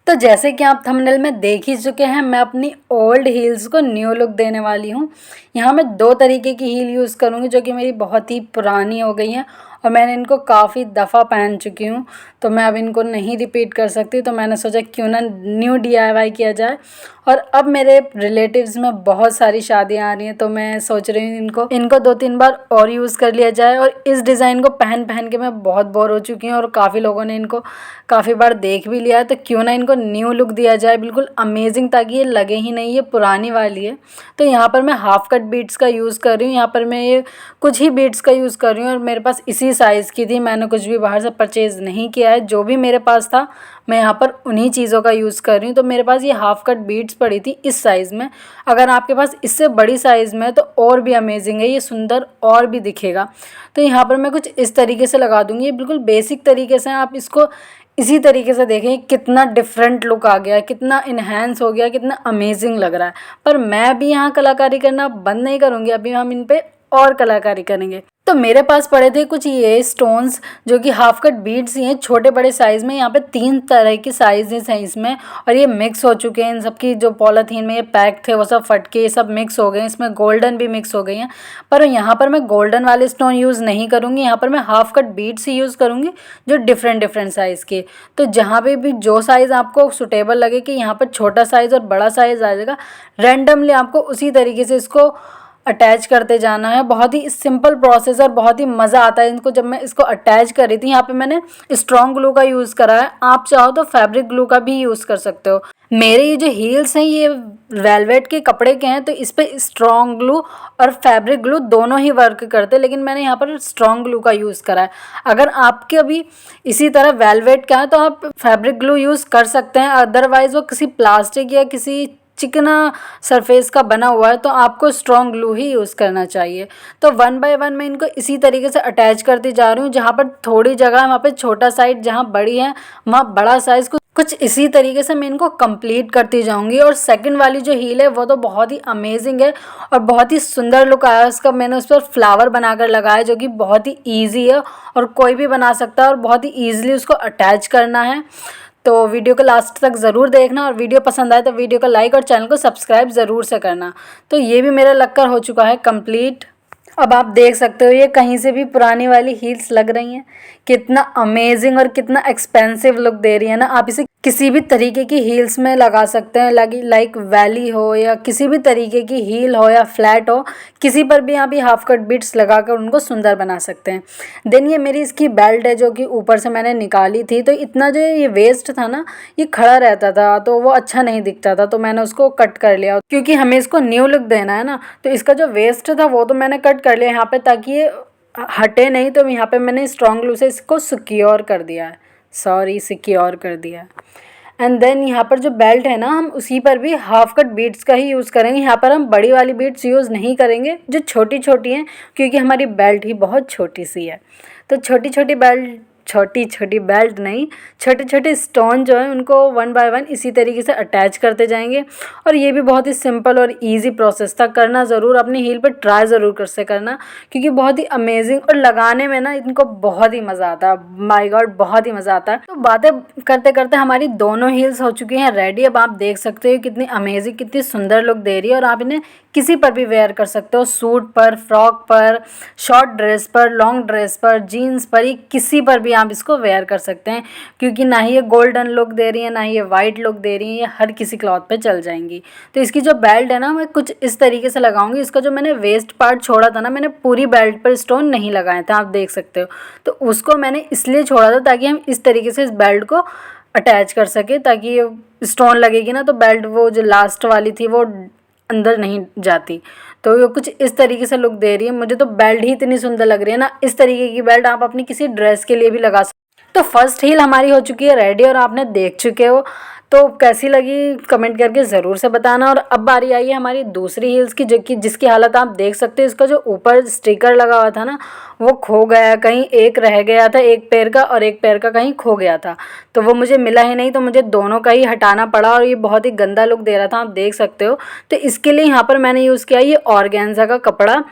तो जैसे कि आप थंबनेल में देख ही चुके हैं, मैं अपनी ओल्ड हील्स को न्यू लुक देने वाली हूँ। यहाँ मैं 2 तरीके की हील यूज़ करूँगी जो कि मेरी बहुत ही पुरानी हो गई हैं और मैंने इनको काफ़ी दफ़ा पहन चुकी हूँ, तो मैं अब इनको नहीं रिपीट कर सकती। तो मैंने सोचा क्यों ना न्यू DIY किया जाए। और अब मेरे रिलेटिव्स में बहुत सारी शादियाँ आ रही हैं, तो मैं सोच रही हूँ इनको 2-3 बार और यूज़ कर लिया जाए। और इस डिज़ाइन को पहन पहन के मैं बहुत बोर हो चुकी हूँ और काफ़ी लोगों ने इनको काफ़ी बार देख भी लिया है, तो क्यों ना इनको न्यू लुक दिया जाए बिल्कुल अमेजिंग, ताकि ये लगे ही नहीं ये पुरानी वाली है। तो यहाँ पर मैं हाफ कट बीट्स का यूज़ कर रही हूँ। यहाँ पर मैं ये कुछ ही बीट्स का यूज़ कर रही हूँ और मेरे पास इसी साइज़ की थी। मैंने कुछ भी बाहर से परचेज़ नहीं किया है, जो भी मेरे पास था मैं यहाँ पर उन्हीं चीज़ों का यूज़ कर रही हूँ। तो मेरे पास ये हाफ कट बीट्स पड़ी थी इस साइज़ में। अगर आपके पास इससे बड़ी साइज़ में है तो और भी अमेजिंग है, ये सुंदर और भी दिखेगा। तो यहाँ पर मैं कुछ इस तरीके से लगा दूँगी। ये बिल्कुल बेसिक तरीके से आप इसको इसी तरीके से देखें कितना डिफरेंट लुक आ गया, कितना इन्हेंस हो गया, कितना अमेजिंग लग रहा है। पर मैं अभी यहाँ कलाकारी करना बंद नहीं करूँगी, अभी हम इन पे और कलाकारी करेंगे। तो मेरे पास पड़े थे कुछ ये स्टोन्स जो कि हाफ कट बीड्स ही हैं, छोटे बड़े साइज़ में। यहाँ पे 3 तरह की साइज़ेस हैं इसमें और ये मिक्स हो चुके हैं। इन सब की जो पॉलीथीन में ये पैक थे वो सब फट के ये सब मिक्स हो गए हैं। इसमें गोल्डन भी मिक्स हो गई हैं, पर यहाँ पर मैं गोल्डन वाले स्टोन यूज़ नहीं करूँगी। यहाँ पर मैं हाफ कट बीड्स ही यूज़ करूँगी जो डिफरेंट साइज़ के। तो जहाँ पे भी जो साइज़ आपको सुटेबल लगे कि यहाँ पर छोटा साइज़ और बड़ा साइज़ आ जाएगा, रैंडमली आपको उसी तरीके से इसको अटैच करते जाना है। बहुत ही सिंपल प्रोसेस और बहुत ही मज़ा आता है इनको। जब मैं इसको अटैच कर रही थी, यहाँ पे मैंने स्ट्रॉन्ग ग्लू का यूज़ करा है, आप चाहो तो फैब्रिक ग्लू का भी यूज़ कर सकते हो। मेरे ये जो हील्स हैं ये वेलवेट के कपड़े के हैं, तो इस पर स्ट्रॉन्ग ग्लू और फैब्रिक ग्लू दोनों ही वर्क करते हैं, लेकिन मैंने यहाँ पर स्ट्रॉन्ग ग्लू का यूज़ करा है। अगर आपके अभी इसी तरह वेलवेट का है तो आप फैब्रिक ग्लू यूज़ कर सकते हैं, अदरवाइज़ वो किसी प्लास्टिक या किसी चिकना सरफेस का बना हुआ है तो आपको स्ट्रॉन्ग ग्लू ही यूज़ करना चाहिए। तो 1 बाय 1 मैं इनको इसी तरीके से अटैच करती जा रही हूँ। जहाँ पर थोड़ी जगह है वहाँ पे छोटा साइज, जहाँ बड़ी है वहाँ बड़ा साइज़, कुछ इसी तरीके से मैं इनको कंप्लीट करती जाऊँगी। और सेकंड वाली जो हील है वो तो बहुत ही अमेजिंग है और बहुत ही सुंदर लुक आया उसका। मैंने उस पर फ्लावर बनाकर लगाया जो कि बहुत ही ईजी है और कोई भी बना सकता है और बहुत ही ईजिली उसको अटैच करना है। तो वीडियो को लास्ट तक ज़रूर देखना और वीडियो पसंद आए तो वीडियो को लाइक और चैनल को सब्सक्राइब ज़रूर से करना। तो ये भी मेरा लगकर हो चुका है कंप्लीट। अब आप देख सकते हो ये कहीं से भी पुरानी वाली हील्स लग रही हैं। कितना अमेजिंग और कितना एक्सपेंसिव लुक दे रही है ना। आप इसे किसी भी तरीके की हील्स में लगा सकते हैं, लाइक वैली हो या किसी भी तरीके की हील हो या फ्लैट हो, किसी पर भी आप ये हाफ कट बीट्स लगाकर उनको सुंदर बना सकते हैं। देन ये मेरी इसकी बेल्ट है जो कि ऊपर से मैंने निकाली थी, तो इतना जो ये वेस्ट था ना ये खड़ा रहता था तो वो अच्छा नहीं दिखता था, तो मैंने उसको कट कर लिया क्योंकि हमें इसको न्यू लुक देना है ना। तो इसका जो वेस्ट था वो तो मैंने कट कर लिया यहाँ पे ताकि ये हटे नहीं। तो यहाँ पे मैंने स्ट्रॉन्ग ग्लू से इसको सिक्योर कर दिया है, सिक्योर कर दिया है। एंड देन यहाँ पर जो बेल्ट है ना हम उसी पर भी हाफ कट बीट्स का ही यूज़ करेंगे। यहाँ पर हम बड़ी वाली बीट्स यूज़ नहीं करेंगे जो छोटी छोटी हैं, क्योंकि हमारी बेल्ट ही बहुत छोटी सी है। तो छोटी छोटी बेल्ट नहीं, छोटे छोटे स्टोन जो है उनको 1 बाय 1 इसी तरीके से अटैच करते जाएंगे। और ये भी बहुत ही सिंपल और इजी प्रोसेस था। करना ज़रूर, अपनी हील पर ट्राई ज़रूर कर से करना, क्योंकि बहुत ही अमेजिंग और लगाने में ना इनको बहुत ही मज़ा आता है। माय गॉड बहुत ही मज़ा आता है। तो बातें करते करते हमारी दोनों हील्स हो चुकी हैं रेडी। अब आप देख सकते हो कितनी अमेजिंग, कितनी सुंदर लुक दे रही है और आप इन्हें किसी पर भी वेयर कर सकते हो, सूट पर, फ्रॉक पर, शॉर्ट ड्रेस पर, लॉन्ग ड्रेस पर, जीन्स पर, ही किसी पर भी आप इसको वेयर कर सकते हैं। क्योंकि ना ही ये गोल्डन लुक दे रही है ना ही ये वाइट लुक दे रही है, ये हर किसी क्लॉथ पे चल जाएंगी। तो इसकी जो बेल्ट है ना मैं कुछ इस तरीके से लगाऊंगी। इसका जो मैंने वेस्ट पार्ट छोड़ा था ना, मैंने पूरी बेल्ट पर स्टोन नहीं लगाए थे, आप देख सकते हो। तो उसको मैंने इसलिए छोड़ा था ताकि हम इस तरीके से इस बेल्ट को अटैच कर सके, ताकि स्टोन लगेगी ना तो बेल्ट वो जो लास्ट वाली थी वो अंदर नहीं जाती। तो ये कुछ इस तरीके से लुक दे रही है। मुझे तो बेल्ट ही इतनी सुंदर लग रही है ना। इस तरीके की बेल्ट आप अपनी किसी ड्रेस के लिए भी लगा सकते। तो फर्स्ट हील हमारी हो चुकी है रेडी और आपने देख चुके हो, तो कैसी लगी कमेंट करके ज़रूर से बताना। और अब बारी आई है हमारी दूसरी हील्स की, जो कि जिसकी हालत आप देख सकते हो। इसका जो ऊपर स्टिकर लगा हुआ था ना वो खो गया, कहीं एक रह गया था एक पैर का और एक पैर का कहीं खो गया था, तो वो मुझे मिला ही नहीं, तो मुझे दोनों का ही हटाना पड़ा और ये बहुत ही गंदा लुक दे रहा था, आप देख सकते हो। तो इसके लिए यहाँ पर मैंने यूज़ किया ये ऑर्गेन्जा का कपड़ा।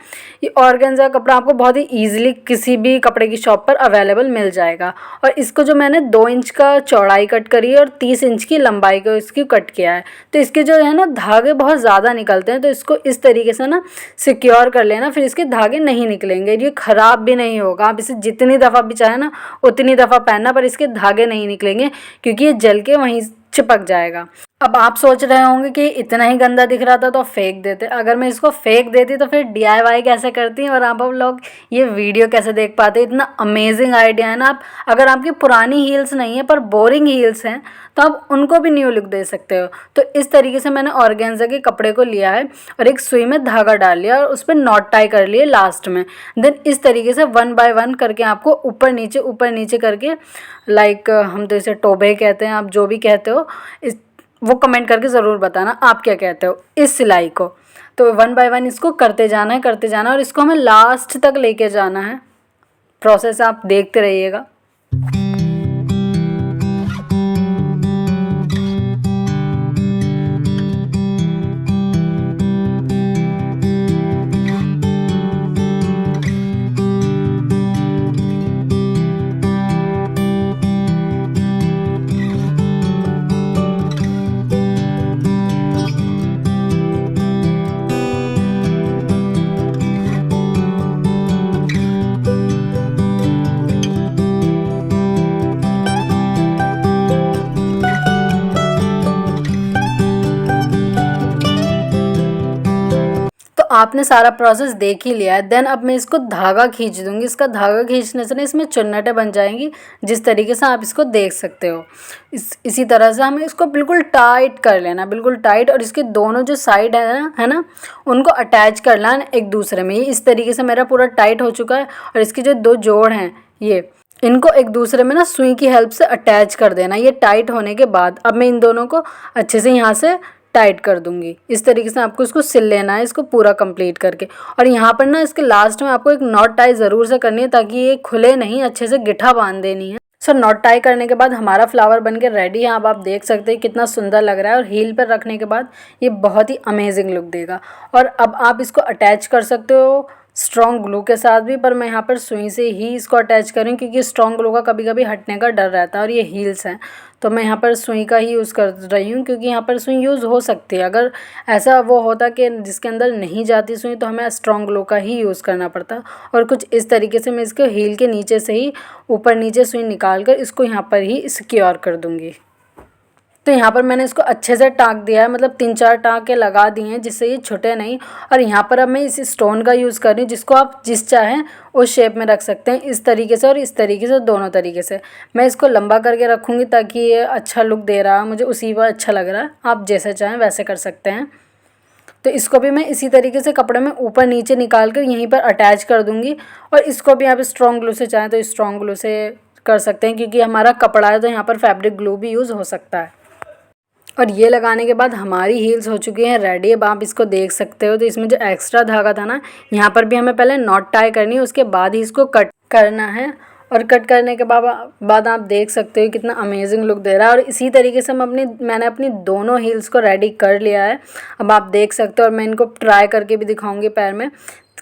ये ऑर्गेन्जा का कपड़ा आपको बहुत ही ईजिली किसी भी कपड़े की शॉप पर अवेलेबल मिल जाएगा। और इसको जो मैंने 2 इंच का चौड़ाई कट करी है और 30 इंच की लंबाई को इसकी कट किया है। तो इसके जो है ना धागे बहुत ज़्यादा निकलते हैं, तो इसको इस तरीके से ना सिक्योर कर लेना, फिर इसके धागे नहीं निकलेंगे, ये ख़राब भी नहीं होगा। आप इसे जितनी दफ़ा भी चाहे ना उतनी दफ़ा पहनना, पर इसके धागे नहीं निकलेंगे क्योंकि ये जल के वहीं चिपक जाएगा। अब आप सोच रहे होंगे कि इतना ही गंदा दिख रहा था तो फेंक देते। अगर मैं इसको फेंक देती तो फिर DIY कैसे करती और आप लोग ये वीडियो कैसे देख पाते। इतना अमेजिंग आइडिया है ना। आप अगर आपकी पुरानी हील्स नहीं है पर बोरिंग हील्स हैं तो आप उनको भी न्यू लुक दे सकते हो। तो इस तरीके से मैंने ऑर्गेन्जा के कपड़े को लिया है और एक सुई में धागा डाल लिया और उस पर नॉट टाई कर लिए लास्ट में। देन इस तरीके से 1 बाय 1 करके आपको ऊपर नीचे करके, लाइक हम तो इसे टोबे कहते हैं, आप जो भी कहते हो इस वो कमेंट करके ज़रूर बताना आप क्या कहते हो इस सिलाई को। तो 1 बाय 1 इसको करते जाना है और इसको हमें लास्ट तक लेके जाना है। प्रोसेस आप देखते रहिएगा। आपने सारा प्रोसेस देख ही लिया है। देन अब मैं इसको धागा खींच दूँगी। इसका धागा खींचने से ना इसमें चुन्नटें बन जाएंगी, जिस तरीके से आप इसको देख सकते हो। इसी तरह से हमें इसको बिल्कुल टाइट कर लेना, बिल्कुल टाइट, और इसके दोनों जो साइड है ना उनको अटैच कर लेना एक दूसरे में। ये इस तरीके से मेरा पूरा टाइट हो चुका है और इसके जो 2 जोड़ हैं ये इनको एक दूसरे में ना सुई की हेल्प से अटैच कर देना। ये टाइट होने के बाद अब मैं इन दोनों को अच्छे से यहाँ से टाइट कर दूंगी। इस तरीके से आपको इसको सिल लेना है, इसको पूरा कंप्लीट करके। और यहाँ पर ना इसके लास्ट में आपको एक नॉट टाई ज़रूर से करनी है ताकि ये खुले नहीं, अच्छे से गिठा बांध देनी है। सो नॉट टाई करने के बाद हमारा फ्लावर बन के रेडी है। अब आप देख सकते हैं कितना सुंदर लग रहा है और हील पर रखने के बाद ये बहुत ही अमेजिंग लुक देगा। और अब आप इसको अटैच कर सकते हो स्ट्रॉन्ग ग्लू के साथ भी, पर मैं यहाँ पर सुई से ही इसको अटैच करूँ क्योंकि स्ट्रॉन्ग ग्लू का कभी कभी हटने का डर रहता है और ये हील्स हैं तो मैं यहाँ पर सुई का ही यूज़ कर रही हूँ क्योंकि यहाँ पर सुई यूज़ हो सकती है। अगर ऐसा वो होता कि जिसके अंदर नहीं जाती सुई तो हमें स्ट्रॉन्ग ग्लू का ही यूज़ करना पड़ता। और कुछ इस तरीके से मैं इसको हील के नीचे से ही ऊपर नीचे सुई निकाल कर इसको यहाँ पर ही सिक्योर कर दूँगी। तो यहाँ पर मैंने इसको अच्छे से टाँक दिया है, मतलब 3-4 टाँके लगा दिए हैं जिससे ये छुटे नहीं। और यहाँ पर अब मैं इस स्टोन का यूज़ कर रही हूँ जिसको आप जिस चाहें उस शेप में रख सकते हैं, इस तरीके से और इस तरीके से, दोनों तरीके से। मैं इसको लंबा करके रखूँगी ताकि ये अच्छा लुक दे रहा है मुझे, उसी पर अच्छा लग रहा है। आप जैसे चाहें वैसे कर सकते हैं। तो इसको भी मैं इसी तरीके से कपड़े में ऊपर नीचे निकाल कर यहीं पर अटैच कर दूँगी। और इसको भी आप स्ट्रॉन्ग ग्लू से चाहें तो स्ट्रॉन्ग ग्लू से कर सकते हैं क्योंकि हमारा कपड़ा है तो यहाँ पर फैब्रिक ग्लू भी यूज़ हो सकता है। और ये लगाने के बाद हमारी हील्स हो चुकी हैं रेडी। अब आप इसको देख सकते हो। तो इसमें जो एक्स्ट्रा धागा था ना यहाँ पर भी हमें पहले नॉट टाई करनी है, उसके बाद ही इसको कट करना है। और कट करने के बाद आप देख सकते हो कितना अमेजिंग लुक दे रहा है। और इसी तरीके से मैंने अपनी दोनों हील्स को रेडी कर लिया है। अब आप देख सकते हो और मैं इनको ट्राई करके भी दिखाऊंगी पैर में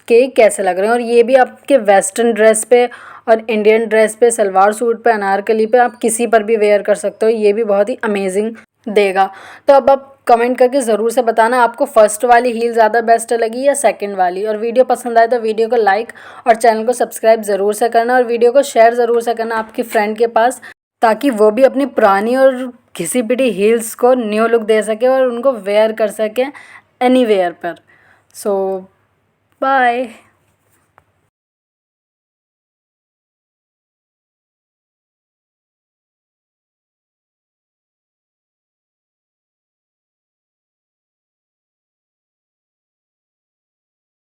कि कैसे लग रहे हैं। और ये भी आपके वेस्टर्न ड्रेस पे और इंडियन ड्रेस पे, सलवार सूट पे, अनारकली पे, आप किसी पर भी वेयर कर सकते हो। ये भी बहुत ही अमेजिंग देगा। तो अब आप कमेंट करके ज़रूर से बताना आपको फर्स्ट वाली हील ज़्यादा बेस्ट लगी या सेकंड वाली। और वीडियो पसंद आए तो वीडियो को लाइक और चैनल को सब्सक्राइब ज़रूर से करना और वीडियो को शेयर ज़रूर से करना आपकी फ्रेंड के पास, ताकि वो भी अपनी पुरानी और घिसी पिटी हील्स को न्यू लुक दे सके और उनको वेयर कर सके एनी वेयर पर। सो बाय।